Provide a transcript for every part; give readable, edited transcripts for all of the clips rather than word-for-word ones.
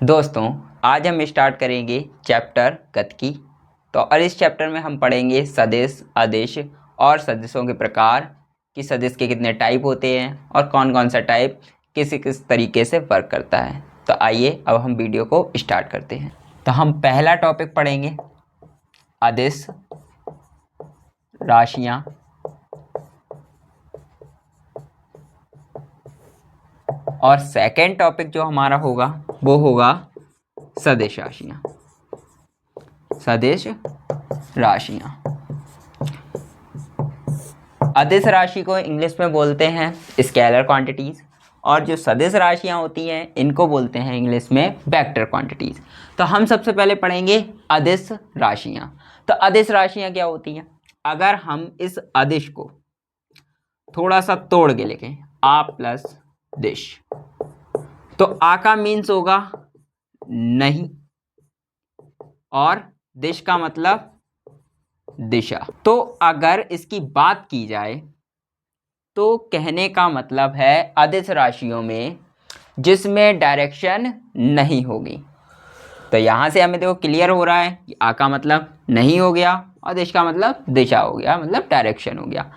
दोस्तों, आज हम स्टार्ट करेंगे चैप्टर गतिकी। तो और इस चैप्टर में हम पढ़ेंगे सदिश, अदिश और सदिशों के प्रकार, कि सदिश के कितने टाइप होते हैं और कौन कौन सा टाइप किस तरीके से वर्क करता है। तो आइए अब हम वीडियो को स्टार्ट करते हैं। तो हम पहला टॉपिक पढ़ेंगे अदिश राशियाँ, और सेकेंड टॉपिक जो हमारा होगा वो होगा सदिश राशियाँ। सदिश राशियाँ, अदिश राशि को इंग्लिश में बोलते हैं स्केलर क्वांटिटीज़, और जो सदिश राशियाँ होती हैं इनको बोलते हैं इंग्लिश में वेक्टर क्वांटिटीज़। तो हम सबसे पहले पढ़ेंगे अदिश राशियाँ। तो अदिश राशियाँ क्या होती हैं? अगर हम इस अदिश को थोड़ा सा तोड़ के लिखें, आ प्लस दिश, तो आ का मीन्स होगा नहीं, और दिश का मतलब दिशा। तो अगर इसकी बात की जाए तो कहने का मतलब है अदिश राशियों में जिसमें डायरेक्शन नहीं होगी। तो यहाँ से हमें देखो क्लियर हो रहा है कि आ का मतलब नहीं हो गया और दिश का मतलब दिशा हो गया, मतलब डायरेक्शन हो गया।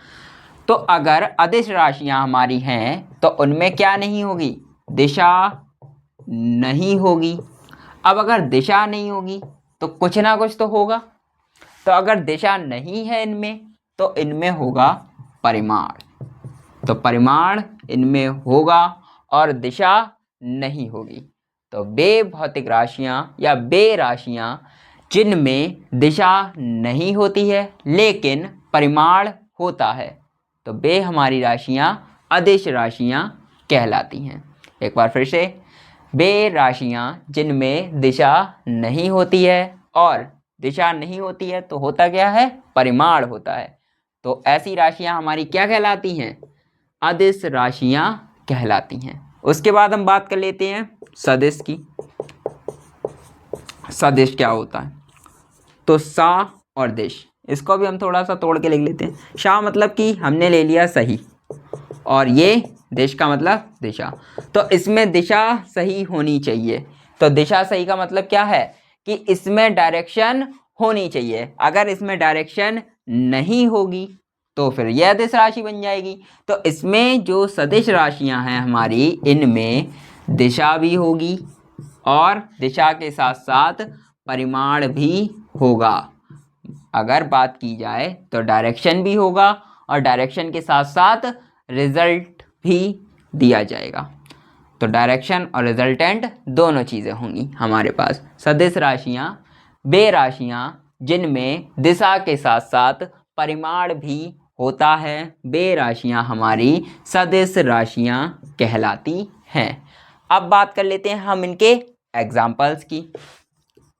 तो अगर अदिश राशियाँ हमारी हैं तो उनमें क्या नहीं होगी? दिशा नहीं होगी। अब अगर दिशा नहीं होगी तो कुछ ना कुछ तो होगा। तो अगर दिशा नहीं है इनमें तो इनमें होगा परिमाण। तो परिमाण इनमें होगा और दिशा नहीं होगी। तो वे भौतिक राशियां या वे राशियां जिनमें दिशा नहीं होती है लेकिन परिमाण होता है, तो वे हमारी राशियां अदिश राशियां कहलाती हैं। एक बार फिर से, वे राशियां जिनमें दिशा नहीं होती है, और दिशा नहीं होती है तो होता क्या है? परिमाण होता है। तो ऐसी राशियां हमारी क्या कहलाती हैं? अदिश राशियां कहलाती हैं। उसके बाद हम बात कर लेते हैं सदिश की। सदिश क्या होता है? तो सा और दिश, इसको भी हम थोड़ा सा तोड़ के लिख लेते हैं। शा मतलब कि हमने ले लिया सही, और ये दिश का मतलब दिशा। तो इसमें दिशा सही होनी चाहिए। तो दिशा सही का मतलब क्या है? कि इसमें डायरेक्शन होनी चाहिए। अगर इसमें डायरेक्शन नहीं होगी तो फिर यह अदिश राशि बन जाएगी। तो इसमें जो सदिश राशियां हैं हमारी, इनमें दिशा भी होगी और दिशा के साथ साथ परिमाण भी होगा। अगर बात की जाए तो डायरेक्शन भी होगा और डायरेक्शन के साथ साथ रिजल्ट भी दिया जाएगा। तो डायरेक्शन और रिजल्टेंट दोनों चीज़ें होंगी हमारे पास। सदिश राशियाँ वे राशियाँ जिनमें दिशा के साथ साथ परिमाण भी होता है, वे राशियाँ हमारी सदिश राशियाँ कहलाती हैं। अब बात कर लेते हैं हम इनके एग्जाम्पल्स की।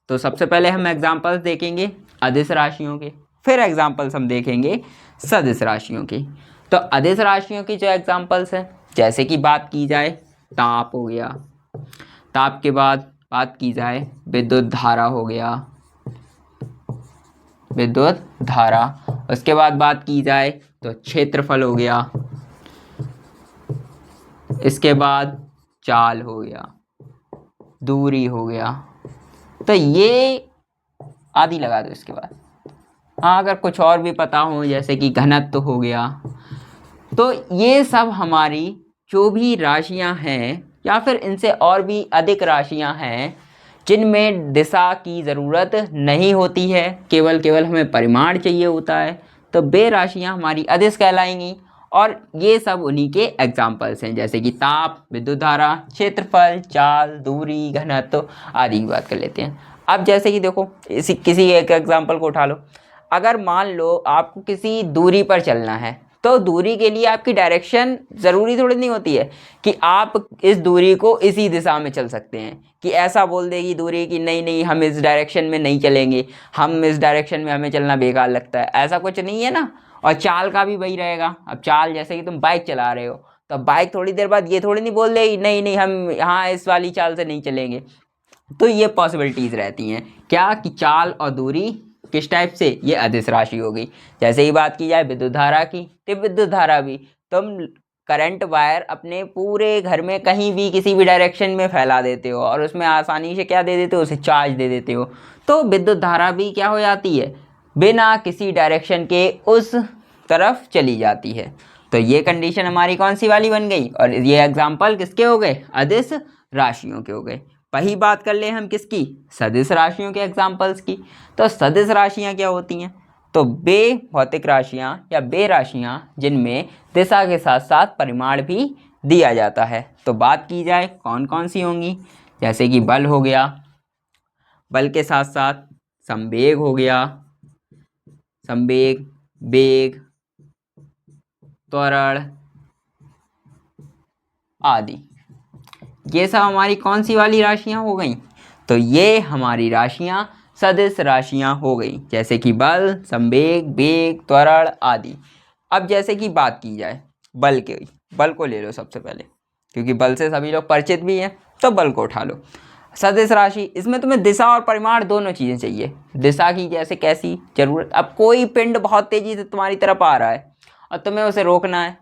तो सबसे पहले हम एग्जाम्पल्स देखेंगे अदिश राशियों के, फिर एग्जाम्पल्स हम देखेंगे सदिश राशियों की। तो अदिश राशियों की जो एग्जाम्पल्स हैं, जैसे कि बात की जाए ताप हो गया, ताप के बाद बात की जाए विद्युत धारा हो गया, विद्युत धारा। उसके बाद बात की जाए तो क्षेत्रफल हो गया, इसके बाद चाल हो गया, दूरी हो गया। तो ये आदि लगा दो इसके बाद। हाँ, अगर कुछ और भी पता हो जैसे कि घनत्व हो गया, तो ये सब हमारी जो भी राशियां हैं या फिर इनसे और भी अधिक राशियां हैं जिनमें दिशा की ज़रूरत नहीं होती है, केवल हमें परिमाण चाहिए होता है, तो वे राशियां हमारी अदिश कहलाएंगी। और ये सब उन्हीं के एग्जाम्पल्स हैं, जैसे कि ताप, विद्युत धारा, क्षेत्रफल, चाल, दूरी, घनत्व आदि की बात कर लेते हैं। अब जैसे कि देखो, किसी एक एग्जाम्पल को उठा लो। अगर मान लो आपको किसी दूरी पर चलना है, तो दूरी के लिए आपकी डायरेक्शन ज़रूरी थोड़ी नहीं होती है कि आप इस दूरी को इसी दिशा में चल सकते हैं, कि ऐसा बोल देगी दूरी कि नहीं नहीं हम इस डायरेक्शन में नहीं चलेंगे, हम इस डायरेक्शन में हमें चलना बेकार लगता है, ऐसा कुछ नहीं है ना। और चाल का भी वही रहेगा। अब चाल जैसे कि तुम बाइक चला रहे हो, तो बाइक थोड़ी देर बाद ये थोड़ी नहीं बोल देगी नहीं नहीं हम यहाँ इस वाली चाल से नहीं चलेंगे। तो ये पॉसिबिलिटीज़ रहती हैं क्या, कि चाल और दूरी किस टाइप से, ये अदिश राशि होगी। जैसे ही बात की जाए विद्युत धारा की, तो विद्युत धारा भी तुम करंट वायर अपने पूरे घर में कहीं भी किसी भी डायरेक्शन में फैला देते हो और उसमें आसानी से क्या दे देते हो, उसे चार्ज दे देते हो, तो विद्युत धारा भी क्या हो जाती है, बिना किसी डायरेक्शन के उस तरफ चली जाती है। तो ये कंडीशन हमारी कौन सी वाली बन गई, और ये एग्जाम्पल किसके हो गए, अदिश राशियों के हो गए। वही बात कर ले हम किसकी, सदिश राशियों के एग्जाम्पल्स की। तो सदिश राशियाँ क्या होती हैं, तो वे भौतिक राशियाँ या वे राशियाँ जिनमें दिशा के साथ साथ परिमाण भी दिया जाता है। तो बात की जाए कौन कौन सी होंगी, जैसे कि बल हो गया, बल के साथ साथ संवेग हो गया, संवेग, वेग, त्वरण आदि। ये सब हमारी कौन सी वाली राशियाँ हो गई, तो ये हमारी राशियाँ सदिश राशियाँ हो गई, जैसे कि बल, संवेग, वेग, त्वरण आदि। अब जैसे कि बात की जाए बल के, बल को ले लो सबसे पहले, क्योंकि बल से सभी लोग परिचित भी हैं, तो बल को उठा लो। सदिश राशि, इसमें तुम्हें दिशा और परिमाण दोनों चीज़ें चाहिए। दिशा की जैसे कैसी जरूरत, अब कोई पिंड बहुत तेज़ी से तुम्हारी तरफ आ रहा है और तुम्हें उसे रोकना है,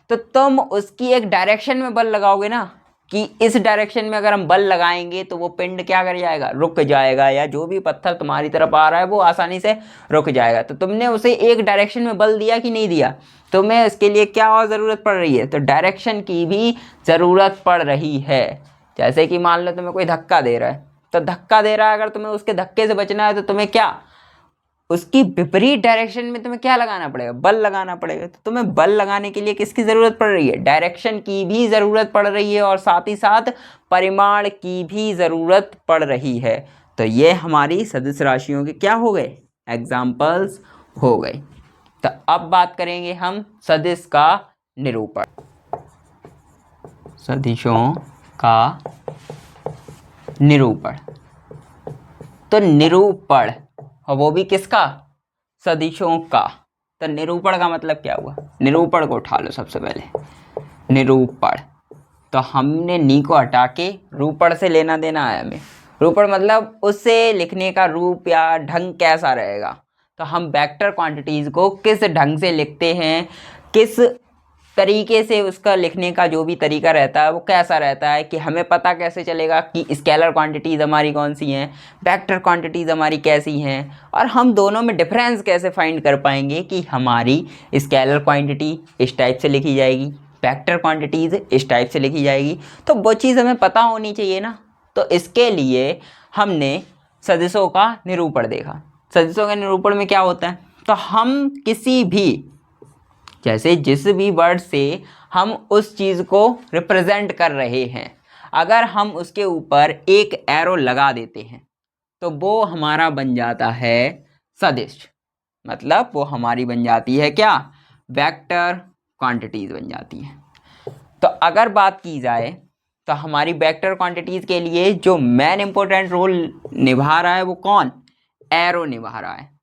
तो तुम उसकी एक डायरेक्शन में बल लगाओगे ना, कि इस डायरेक्शन में अगर हम बल लगाएंगे तो वो पिंड क्या कर जाएगा, रुक जाएगा, या जो भी पत्थर तुम्हारी तरफ आ रहा है वो आसानी से रुक जाएगा। तो तुमने उसे एक डायरेक्शन में बल दिया कि नहीं दिया, तुम्हें इसके लिए क्या और ज़रूरत पड़ रही है, तो डायरेक्शन की भी ज़रूरत पड़ रही है। जैसे कि मान लो तुम्हें कोई धक्का दे रहा है, तो धक्का दे रहा है, अगर तुम्हें उसके धक्के से बचना है तो तुम्हें क्या, उसकी विपरीत डायरेक्शन में तुम्हें क्या लगाना पड़ेगा, बल लगाना पड़ेगा। तो तुम्हें बल लगाने के लिए किसकी ज़रूरत पड़ रही है, डायरेक्शन की भी ज़रूरत पड़ रही है, और साथ ही साथ परिमाण की भी ज़रूरत पड़ रही है। तो ये हमारी सदिश राशियों के क्या हो गए, एग्जाम्पल्स हो गए। तो अब बात करेंगे हम सदिश का निरूपण, सदिशों का निरूपण। तो निरूपण, और वो भी किसका, सदिशों का। तो निरूपण का मतलब क्या हुआ, निरूपण को उठा लो सबसे पहले, निरूपण। तो हमने नी को हटा के रूपण से लेना देना है हमें। रूपण मतलब उससे लिखने का रूप या ढंग कैसा रहेगा, तो हम वेक्टर क्वांटिटीज़ को किस ढंग से लिखते हैं, किस तरीके से उसका लिखने का जो भी तरीका रहता है वो कैसा रहता है, कि हमें पता कैसे चलेगा कि स्केलर क्वांटिटीज़ हमारी कौन सी हैं, वेक्टर क्वांटिटीज़ हमारी कैसी हैं, और हम दोनों में डिफरेंस कैसे फाइंड कर पाएंगे कि हमारी स्केलर क्वांटिटी इस टाइप से लिखी जाएगी, वेक्टर क्वांटिटीज़ इस टाइप से लिखी जाएगी। तो वो चीज़ हमें पता होनी चाहिए ना। तो इसके लिए हमने सदिशों का निरूपण देखा। सदिशों के निरूपण में क्या होता है, तो हम किसी भी, जैसे जिस भी वर्ड से हम उस चीज़ को रिप्रेजेंट कर रहे हैं, अगर हम उसके ऊपर एक एरो लगा देते हैं तो वो हमारा बन जाता है सदिश, मतलब वो हमारी बन जाती है क्या, वेक्टर क्वांटिटीज़ बन जाती हैं। तो अगर बात की जाए तो हमारी वेक्टर क्वांटिटीज़ के लिए जो मेन इंपॉर्टेंट रोल निभा रहा है वो कौन, एरो निभा रहा है।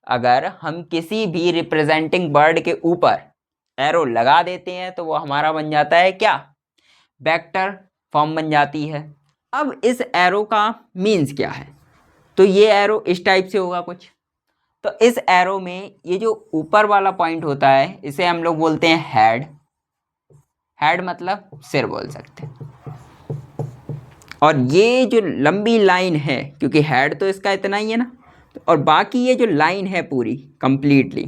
अगर हम किसी भी रिप्रेजेंटिंग वर्ड के ऊपर एरो लगा देते हैं तो वो हमारा बन जाता है क्या, वेक्टर फॉर्म बन जाती है। अब इस एरो का मीन्स क्या है, तो ये एरो इस टाइप से होगा कुछ। तो इस एरो में ये जो ऊपर वाला पॉइंट होता है इसे हम लोग बोलते हैं हेड, हेड मतलब सिर बोल सकते हैं। और ये जो लंबी लाइन है, क्योंकि हेड तो इसका इतना ही है ना, और बाकी ये जो लाइन है पूरी कंप्लीटली,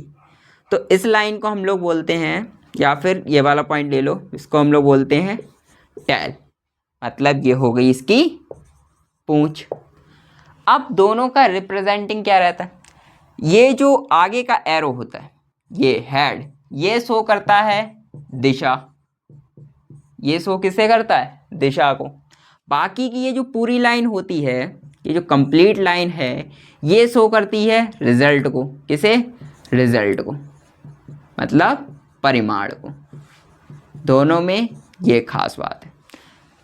तो इस लाइन को हम लोग बोलते हैं, या फिर ये वाला पॉइंट ले लो, इसको हम लोग बोलते हैं टेल, मतलब ये हो गई इसकी पूंछ। अब दोनों का रिप्रेजेंटिंग क्या रहता है, ये जो आगे का एरो होता है ये हेड, ये शो करता है दिशा, ये शो किसे करता है, दिशा को। बाकी की ये जो पूरी लाइन होती है, ये जो कंप्लीट लाइन है, ये शो करती है रिजल्ट को, किसे, रिजल्ट को, मतलब परिमाण को। दोनों में ये खास बात है,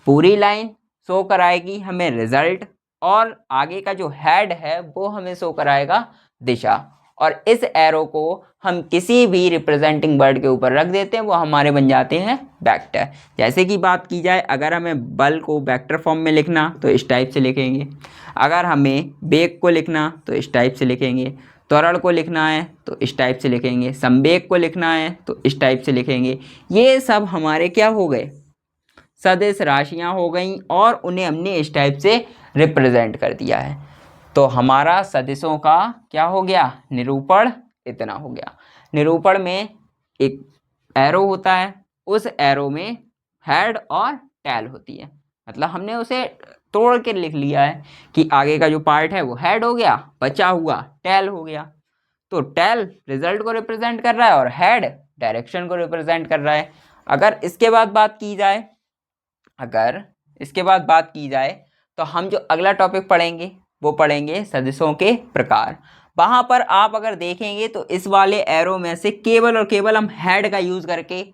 पूरी लाइन शो कराएगी हमें रिजल्ट, और आगे का जो हेड है वो हमें शो कराएगा दिशा। और इस एरो को हम किसी भी रिप्रेजेंटिंग वर्ड के ऊपर रख देते हैं, वो हमारे बन जाते हैं वेक्टर। जैसे कि बात की जाए, अगर हमें बल को वेक्टर फॉर्म में लिखना तो इस टाइप से लिखेंगे, अगर हमें वेग को लिखना तो इस टाइप से लिखेंगे, त्वरण को लिखना है तो इस टाइप से लिखेंगे, संवेग को लिखना है तो इस टाइप से लिखेंगे। ये सब हमारे क्या हो गए, सदिश राशियाँ हो गई और उन्हें हमने इस टाइप से रिप्रेजेंट कर दिया है। तो हमारा सदिशों का क्या हो गया, निरूपण इतना हो गया। निरूपण में एक एरो होता है, उस एरो में हेड और टेल होती है, मतलब हमने उसे तोड़ के लिख लिया है कि आगे का जो पार्ट है वो हेड हो गया, बचा हुआ टेल हो गया। तो टेल रिजल्ट को रिप्रेजेंट कर रहा है और हेड डायरेक्शन को रिप्रेजेंट कर रहा है। अगर इसके बाद बात की जाए तो हम जो अगला टॉपिक पढ़ेंगे वो पढ़ेंगे सदिशों के प्रकार। वहाँ पर आप अगर देखेंगे तो इस वाले एरो में से केवल और केवल हम हेड का यूज़ करके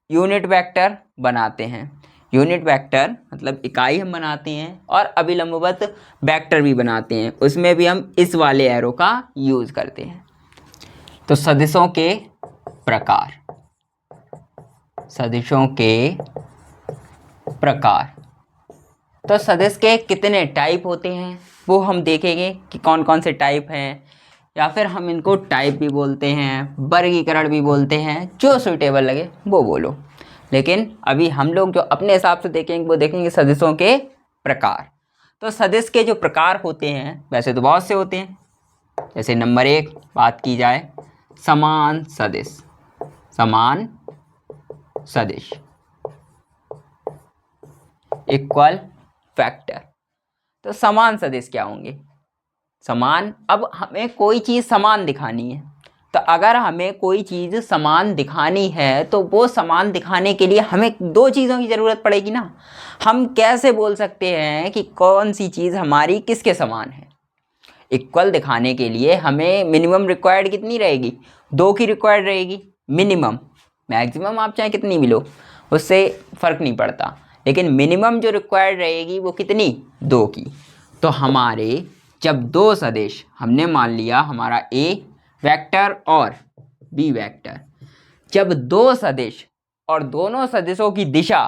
यूनिट वेक्टर बनाते हैं। यूनिट वेक्टर मतलब इकाई हम बनाते हैं और अभिलंबवत वेक्टर भी बनाते हैं, उसमें भी हम इस वाले एरो का यूज़ करते हैं। तो सदिशों के प्रकार, सदिशों के प्रकार, तो सदिश के कितने टाइप होते हैं वो हम देखेंगे कि कौन कौन से टाइप हैं, या फिर हम इनको टाइप भी बोलते हैं, वर्गीकरण भी बोलते हैं, जो सुइटेबल लगे वो बोलो। लेकिन अभी हम लोग जो अपने हिसाब से देखेंगे वो देखेंगे सदिशों के प्रकार। तो सदिश के जो प्रकार होते हैं वैसे तो बहुत से होते हैं। जैसे नंबर 1 बात की जाए समान सदिश, समान सदिश, इक्वल वेक्टर। तो समान सदिश क्या होंगे, समान, अब हमें कोई चीज़ समान दिखानी है, तो अगर हमें कोई चीज़ समान दिखानी है तो वो समान दिखाने के लिए हमें दो चीज़ों की ज़रूरत पड़ेगी ना। हम कैसे बोल सकते हैं कि कौन सी चीज़ हमारी किसके समान है। इक्वल दिखाने के लिए हमें मिनिमम रिक्वायर्ड कितनी रहेगी, 2 की रिक्वायर्ड रहेगी मिनिमम। मैक्सिमम आप चाहे कितनी भी लो, उससे फ़र्क नहीं पड़ता, लेकिन मिनिमम जो रिक्वायर्ड रहेगी वो कितनी, 2 की। तो हमारे जब दो सदिश, हमने मान लिया हमारा ए वेक्टर और बी वेक्टर, जब दो सदिश और दोनों सदिशों की दिशा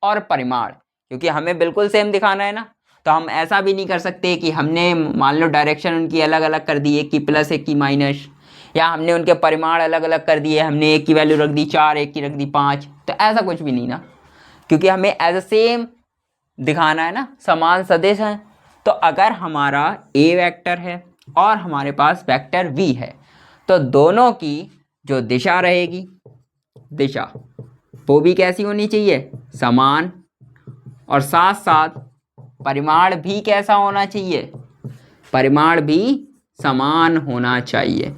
और परिमाण, क्योंकि हमें बिल्कुल सेम दिखाना है ना, तो हम ऐसा भी नहीं कर सकते कि हमने मान लो डायरेक्शन उनकी अलग अलग कर दी, एक की प्लस एक की माइनस, या हमने उनके परिमाण अलग अलग कर दिए, हमने एक की वैल्यू रख दी 4 एक की रख दी 5, तो ऐसा कुछ भी नहीं ना, क्योंकि हमें एज अ सेम दिखाना है ना, समान सदिश हैं। तो अगर हमारा ए वेक्टर है और हमारे पास वेक्टर वी है, तो दोनों की जो दिशा रहेगी, दिशा वो भी कैसी होनी चाहिए, समान, और साथ साथ परिमाण भी कैसा होना चाहिए, परिमाण भी समान होना चाहिए।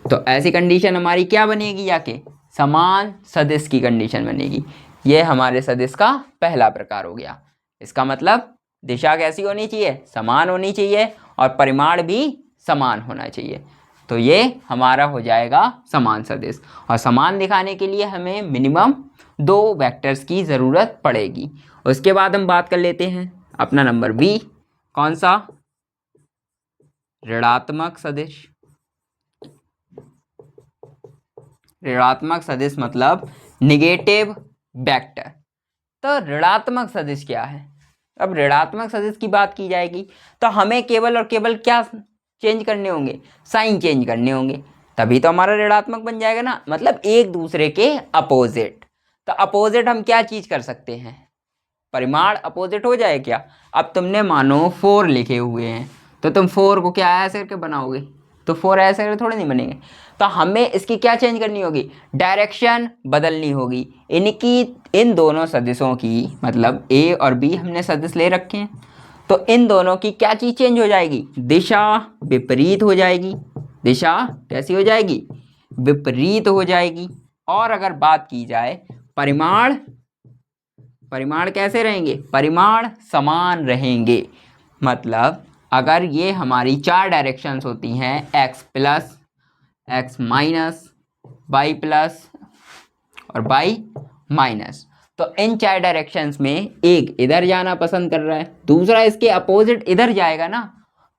तो ऐसी कंडीशन हमारी क्या बनेगी, जाके समान सदिश की कंडीशन बनेगी। ये हमारे सदिश का पहला प्रकार हो गया। इसका मतलब दिशा कैसी होनी चाहिए, समान होनी चाहिए, और परिमाण भी समान होना चाहिए। तो ये हमारा हो जाएगा समान सदिश। और समान दिखाने के लिए हमें मिनिमम 2 वेक्टर्स की ज़रूरत पड़ेगी। उसके बाद हम बात कर लेते हैं अपना नंबर बी, कौन सा, ऋणात्मक सदिश। ऋणात्मक सदिश मतलब निगेटिव वेक्टर। तो ऋणात्मक सदिश क्या है, अब ऋणात्मक सदिश की बात की जाएगी तो हमें केवल और केवल क्या चेंज करने होंगे, साइन चेंज करने होंगे, तभी तो हमारा ऋणात्मक बन जाएगा ना, मतलब एक दूसरे के अपोजिट। तो अपोजिट हम क्या चीज़ कर सकते हैं, परिमाण अपोजिट हो जाए क्या। अब तुमने मानो 4 लिखे हुए हैं, तो तुम 4 को क्या ऐसे करके बनाओगे, तो 4 ऐसे करके थोड़े नहीं बनेंगे। तो हमें इसकी क्या चेंज करनी होगी, डायरेक्शन बदलनी होगी। इन दोनों सदिशों की, मतलब ए और बी हमने सदिश ले रखे हैं, तो इन दोनों की क्या चीज़ चेंज हो जाएगी, दिशा विपरीत हो जाएगी। दिशा कैसी हो जाएगी, विपरीत हो जाएगी। और अगर बात की जाए परिमाण, परिमाण कैसे रहेंगे, परिमाण समान रहेंगे। मतलब अगर ये हमारी 4 डायरेक्शंस होती हैं, x plus, x minus, y plus और y माइनस, तो इन 4 डायरेक्शंस में एक इधर जाना पसंद कर रहा है, दूसरा इसके अपोजिट इधर जाएगा ना,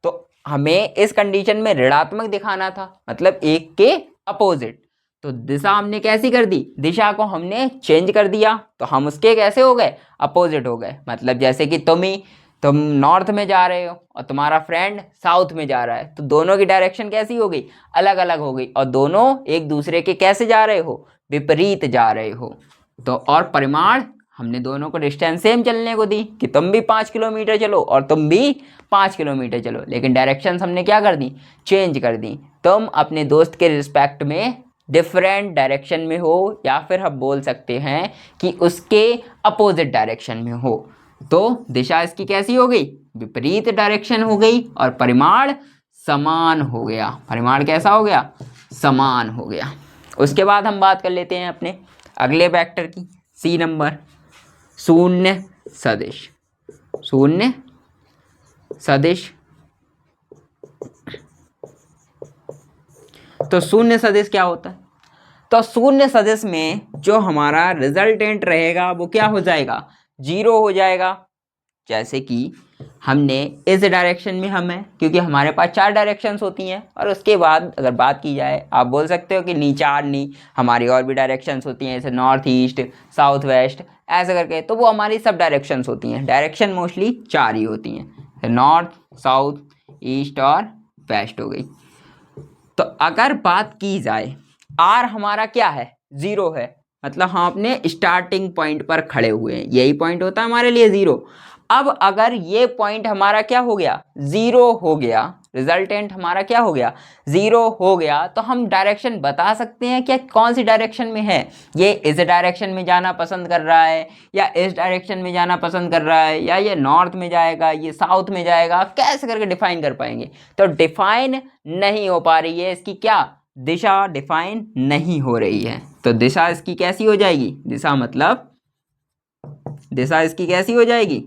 तो हमें इस कंडीशन में ऋणात्मक दिखाना था, मतलब एक के अपोजिट। तो दिशा हमने कैसी कर दी, दिशा को हमने चेंज कर दिया, तो हम उसके कैसे हो गए, अपोजिट हो गए। मतलब जैसे कि तुम ही तुम नॉर्थ में जा रहे हो और तुम्हारा फ्रेंड साउथ में जा रहा है, तो दोनों की डायरेक्शन कैसी हो गई, अलग अलग हो गई, और दोनों एक दूसरे के कैसे जा रहे हो, विपरीत जा रहे हो। तो और परिमाण हमने दोनों को डिस्टेंस सेम चलने को दी कि तुम भी 5 किलोमीटर चलो और तुम भी 5 किलोमीटर चलो, लेकिन डायरेक्शन हमने क्या कर दी, चेंज कर दी। तुम अपने दोस्त के रिस्पेक्ट में डिफरेंट डायरेक्शन में हो, या फिर हम बोल सकते हैं कि उसके अपोजिट डायरेक्शन में हो, तो दिशा इसकी कैसी हो गई, विपरीत डायरेक्शन हो गई, और परिमाण समान हो गया। परिमाण कैसा हो गया, समान हो गया। उसके बाद हम बात कर लेते हैं अपने अगले वेक्टर की, सी नंबर, शून्य सदिश। शून्य सदिश, तो शून्य सदिश क्या होता है, तो शून्य सदिश में जो हमारा रिजल्टेंट रहेगा वो क्या हो जाएगा, जीरो हो जाएगा। जैसे कि हमने इस डायरेक्शन में हम है, क्योंकि हमारे पास 4 डायरेक्शंस होती हैं, और उसके बाद अगर बात की जाए, आप बोल सकते हो कि नहीं 4 नहीं, हमारी और भी डायरेक्शंस होती हैं, जैसे नॉर्थ ईस्ट, साउथ वेस्ट, ऐसे करके, तो वो हमारी सब डायरेक्शंस होती हैं। डायरेक्शन मोस्टली 4 ही होती हैं, नॉर्थ, साउथ, ईस्ट और वेस्ट हो गई। तो अगर बात की जाए, आर हमारा क्या है, 0 है, मतलब हम अपने स्टार्टिंग पॉइंट पर खड़े हुए हैं, यही पॉइंट होता है हमारे लिए 0। अब अगर ये पॉइंट हमारा क्या हो गया, 0 हो गया, रिजल्टेंट हमारा क्या हो गया, 0 हो गया, तो हम डायरेक्शन बता सकते हैं क्या कौन सी डायरेक्शन में है, ये इस डायरेक्शन में जाना पसंद कर रहा है, या इस डायरेक्शन में जाना पसंद कर रहा है, या ये नॉर्थ में जाएगा, ये साउथ में जाएगा, कैसे करके डिफाइन कर पाएंगे, तो डिफाइन नहीं हो पा रही है इसकी क्या, दिशा डिफाइन नहीं हो रही है। तो दिशा इसकी कैसी हो जाएगी, दिशा मतलब दिशा इसकी कैसी हो जाएगी,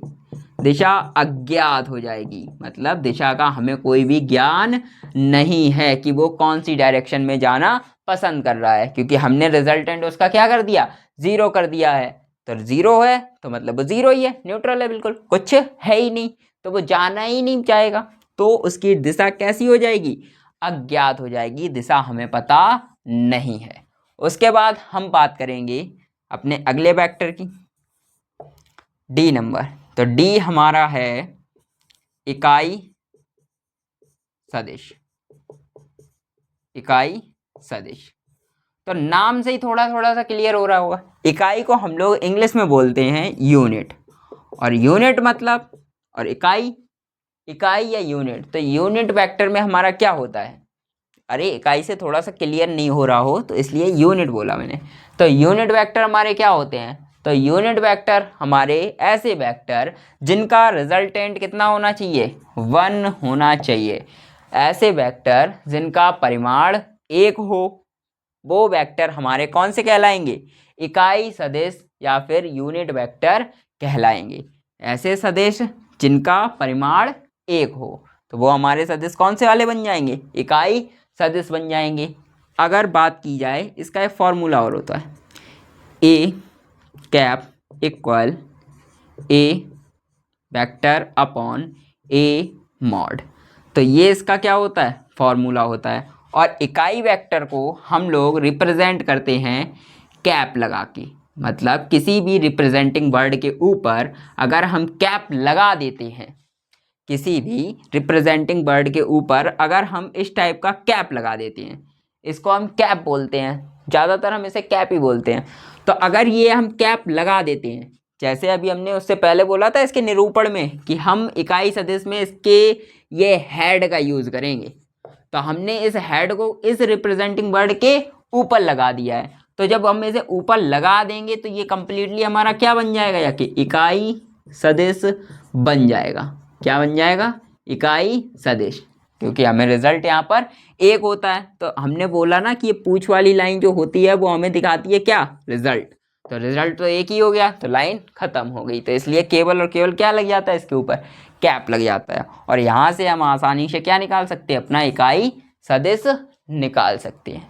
दिशा अज्ञात हो जाएगी, मतलब दिशा का हमें कोई भी ज्ञान नहीं है कि वो कौन सी डायरेक्शन में जाना पसंद कर रहा है, क्योंकि हमने रिजल्टेंट उसका क्या कर दिया, 0 कर दिया है। तो 0 है तो मतलब वो 0 ही है, न्यूट्रल है, बिल्कुल कुछ है ही नहीं, तो वो जाना ही नहीं चाहेगा, तो उसकी दिशा कैसी हो जाएगी, अज्ञात हो जाएगी, दिशा हमें पता नहीं है। उसके बाद हम बात करेंगे अपने अगले वेक्टर की, डी नंबर। तो डी हमारा है इकाई सदिश। इकाई सदिश, तो नाम से ही थोड़ा सा क्लियर हो रहा होगा, इकाई को हम लोग इंग्लिश में बोलते हैं यूनिट, और यूनिट मतलब, और इकाई, इकाई या यूनिट, तो यूनिट वेक्टर में हमारा क्या होता है, अरे इकाई से थोड़ा सा क्लियर नहीं हो रहा हो तो इसलिए यूनिट बोला मैंने। तो यूनिट वेक्टर हमारे क्या होते हैं, तो यूनिट वेक्टर हमारे ऐसे वेक्टर जिनका रिजल्टेंट कितना होना चाहिए, 1 होना चाहिए। ऐसे वेक्टर जिनका परिमाण 1 हो, वो वेक्टर हमारे कौन से कहलाएंगे, इकाई सदिश या फिर यूनिट वेक्टर कहलाएंगे। ऐसे सदिश जिनका परिमाण 1 हो, तो वो हमारे सदिश कौन से वाले बन जाएंगे, इकाई सदिश बन जाएंगे। अगर बात की जाए, इसका एक फॉर्मूला और होता है, A cap equal A vector upon A mod, तो ये इसका क्या होता है, फॉर्मूला होता है। और इकाई वेक्टर को हम लोग रिप्रेजेंट करते हैं कैप लगा के, मतलब किसी भी रिप्रेजेंटिंग वर्ड के ऊपर अगर हम कैप लगा देते हैं, किसी भी रिप्रेजेंटिंग वर्ड के ऊपर अगर हम इस टाइप का कैप लगा देते हैं, इसको हम कैप बोलते हैं, ज़्यादातर हम इसे कैप ही बोलते हैं। तो अगर ये हम कैप लगा देते हैं, जैसे अभी हमने उससे पहले बोला था इसके निरूपण में कि हम इकाई सदिश में इसके ये हेड का यूज़ करेंगे, तो हमने इस हेड को इस रिप्रेजेंटिंग वर्ड के ऊपर लगा दिया है। तो जब हम इसे ऊपर लगा देंगे तो ये कंप्लीटली हमारा क्या बन जाएगा, या कि इकाई सदिश बन जाएगा। क्या बन जाएगा, इकाई सदिश, क्योंकि हमें रिजल्ट यहाँ पर 1 होता है। तो हमने बोला ना कि ये पूछ वाली लाइन जो होती है वो हमें दिखाती है क्या, रिजल्ट, तो रिजल्ट तो 1 ही हो गया, तो लाइन खत्म हो गई। तो इसलिए केवल और केवल क्या लग जाता है, इसके ऊपर कैप लग जाता है, और यहाँ से हम आसानी से क्या निकाल सकते हैं, अपना इकाई सदिश निकाल सकते हैं।